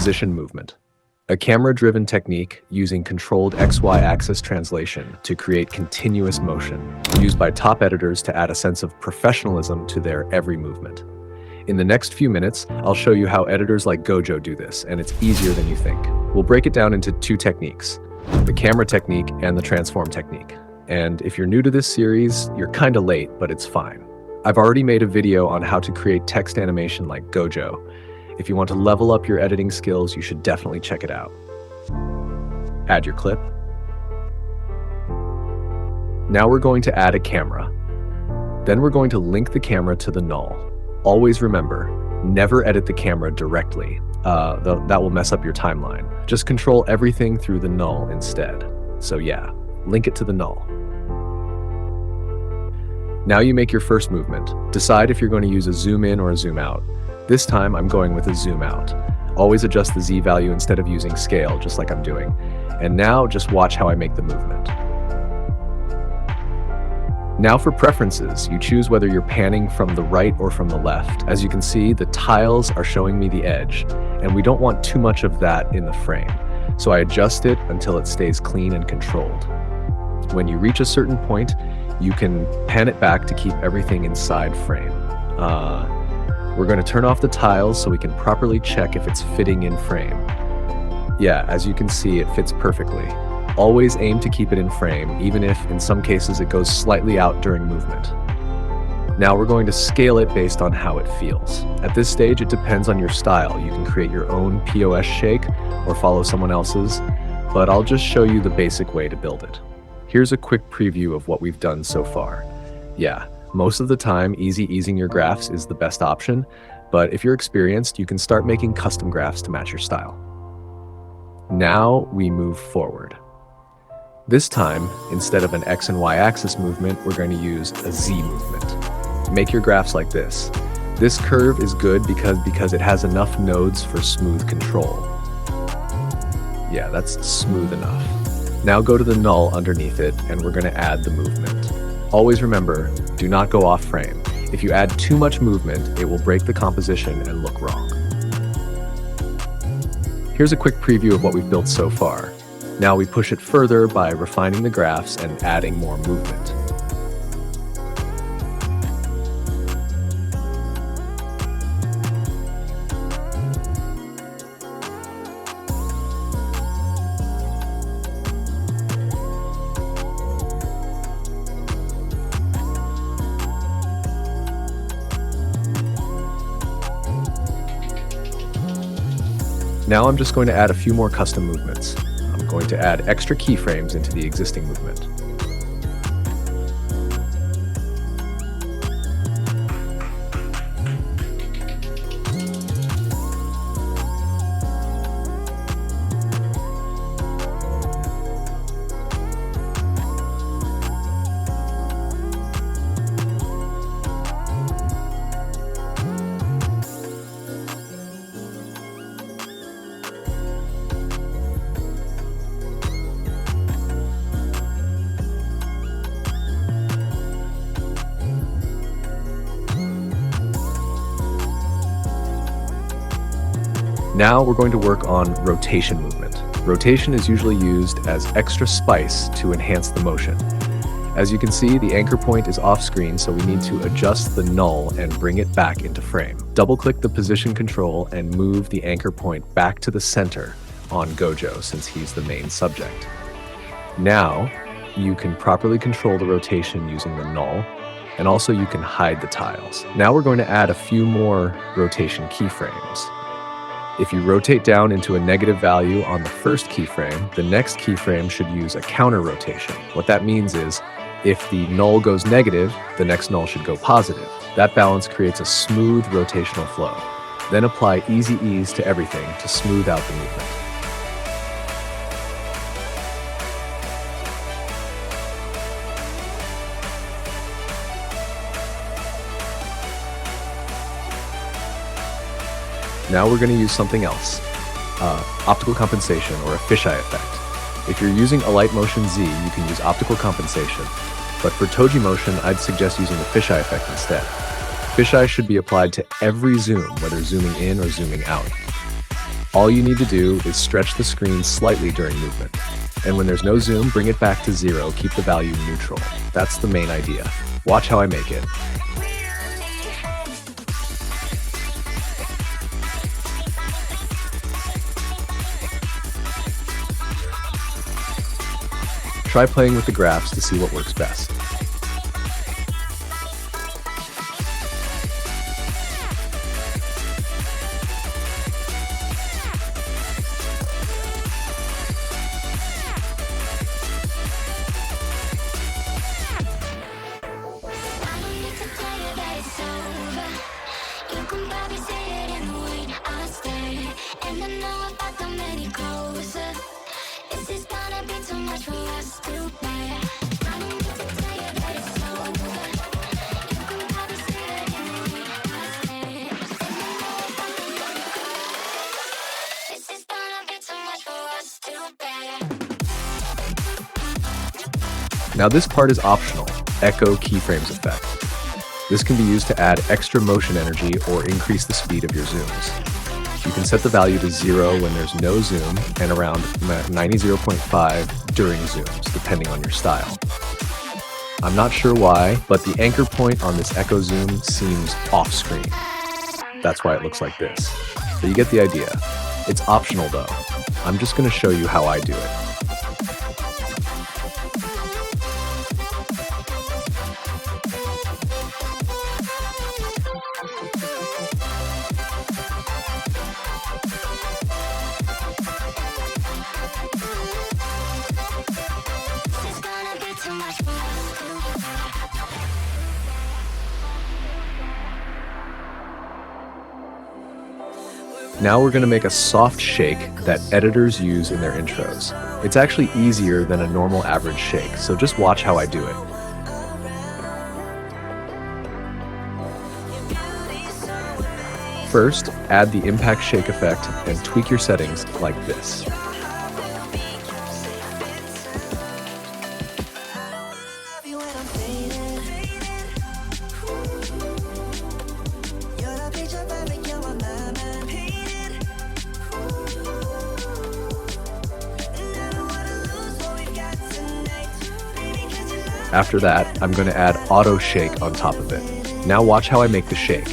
Position movement. A camera-driven technique using controlled XY axis translation to create continuous motion, used by top editors to add a sense of professionalism to their every movement. In the next few minutes, I'll show you how editors like GOJO do this, and it's easier than you think. We'll break it down into two techniques, the camera technique and the transform technique. And if you're new to this series, you're kinda late, but it's fine. I've already made a video on how to create text animation like GOJO. If you want to level up your editing skills, you should definitely check it out. Add your clip. Now we're going to add a camera. Then we're going to link the camera to the null. Always remember, never edit the camera directly. That will mess up your timeline. Just control everything through the null instead. So yeah, link it to the null. Now you make your first movement. Decide if you're going to use a zoom in or a zoom out. This time I'm going with a zoom out. Always adjust the Z value instead of using scale, just like I'm doing. And now just watch how I make the movement. Now for preferences, you choose whether you're panning from the right or from the left. As you can see, the tiles are showing me the edge, and we don't want too much of that in the frame. So I adjust it until it stays clean and controlled. When you reach a certain point, you can pan it back to keep everything inside frame. We're going to turn off the tiles so we can properly check if it's fitting in frame. Yeah, as you can see, it fits perfectly. Always aim to keep it in frame, even if in some cases it goes slightly out during movement. Now we're going to scale it based on how it feels. At this stage, it depends on your style. You can create your own POS shake or follow someone else's, but I'll just show you the basic way to build it. Here's a quick preview of what we've done so far. Yeah, most of the time, easing your graphs is the best option, but if you're experienced, you can start making custom graphs to match your style. Now we move forward. This time, instead of an X and Y axis movement, we're going to use a Z movement. Make your graphs like this. This curve is good because it has enough nodes for smooth control. Yeah, that's smooth enough. Now go to the null underneath it, and we're going to add the movement. Always remember, do not go off frame. If you add too much movement, it will break the composition and look wrong. Here's a quick preview of what we've built so far. Now we push it further by refining the graphs and adding more movement. Now I'm just going to add a few more custom movements. I'm going to add extra keyframes into the existing movement. Now we're going to work on rotation movement. Rotation is usually used as extra spice to enhance the motion. As you can see, the anchor point is off screen, so we need to adjust the null and bring it back into frame. Double-click the position control and move the anchor point back to the center on GOJO since he's the main subject. Now, you can properly control the rotation using the null, and also you can hide the tiles. Now we're going to add a few more rotation keyframes. If you rotate down into a negative value on the first keyframe, the next keyframe should use a counter rotation. What that means is, if the null goes negative, the next null should go positive. That balance creates a smooth rotational flow. Then apply easy ease to everything to smooth out the movement. Now we're going to use something else, optical compensation or a fisheye effect. If you're using Alight Motion Z, you can use optical compensation, but for THNX motion, I'd suggest using the fisheye effect instead. Fisheye should be applied to every zoom, whether zooming in or zooming out. All you need to do is stretch the screen slightly during movement. And when there's no zoom, bring it back to 0, keep the value neutral. That's the main idea. Watch how I make it. Try playing with the graphs to see what works best. Now this part is optional, Echo Keyframes Effect. This can be used to add extra motion energy or increase the speed of your zooms. You can set the value to 0 when there's no zoom and around 90.5 during zooms, depending on your style. I'm not sure why, but the anchor point on this Echo Zoom seems off screen. That's why it looks like this. But you get the idea. It's optional though. I'm just going to show you how I do it. Now we're going to make a soft shake that editors use in their intros. It's actually easier than a normal average shake, so just watch how I do it. First, add the impact shake effect and tweak your settings like this. After that, I'm going to add auto shake on top of it. Now watch how I make the shake.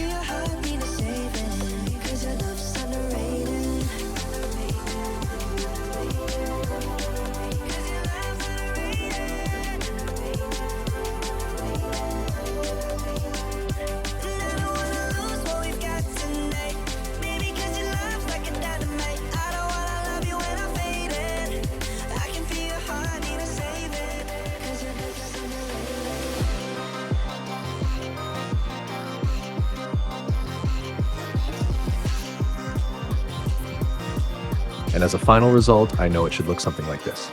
And as a final result, I know it should look something like this.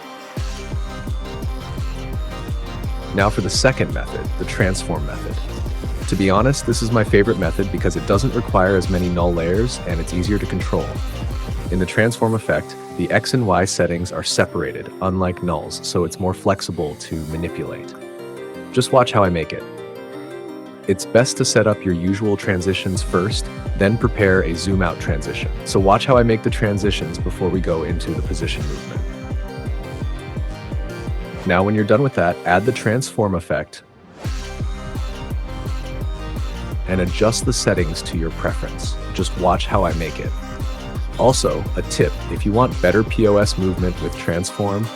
Now for the second method, the transform method. To be honest, this is my favorite method because it doesn't require as many null layers and it's easier to control. In the transform effect, the X and Y settings are separated, unlike nulls, so it's more flexible to manipulate. Just watch how I make it. It's best to set up your usual transitions first, then prepare a zoom out transition. So watch how I make the transitions before we go into the position movement. Now when you're done with that, add the transform effect and adjust the settings to your preference. Just watch how I make it. Also, a tip, if you want better POS movement with transform,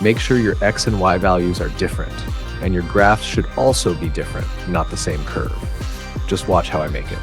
make sure your X and Y values are different. And your graphs should also be different, not the same curve. Just watch how I make it.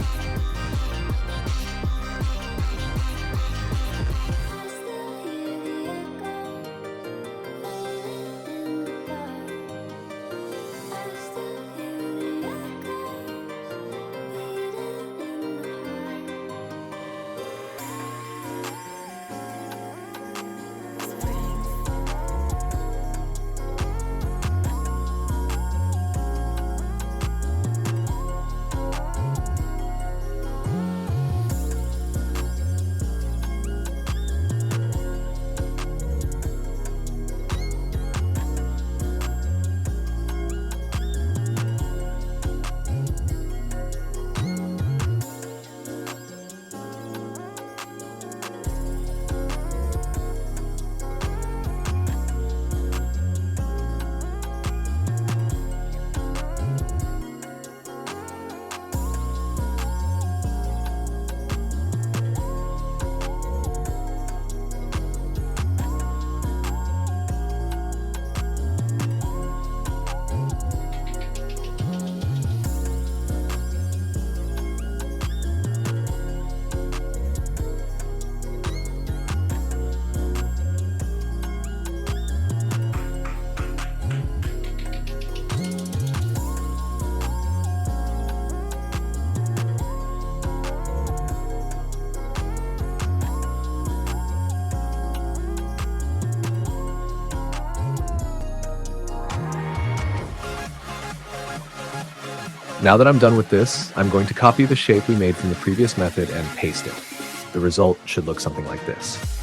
Now that I'm done with this, I'm going to copy the shape we made from the previous method and paste it. The result should look something like this.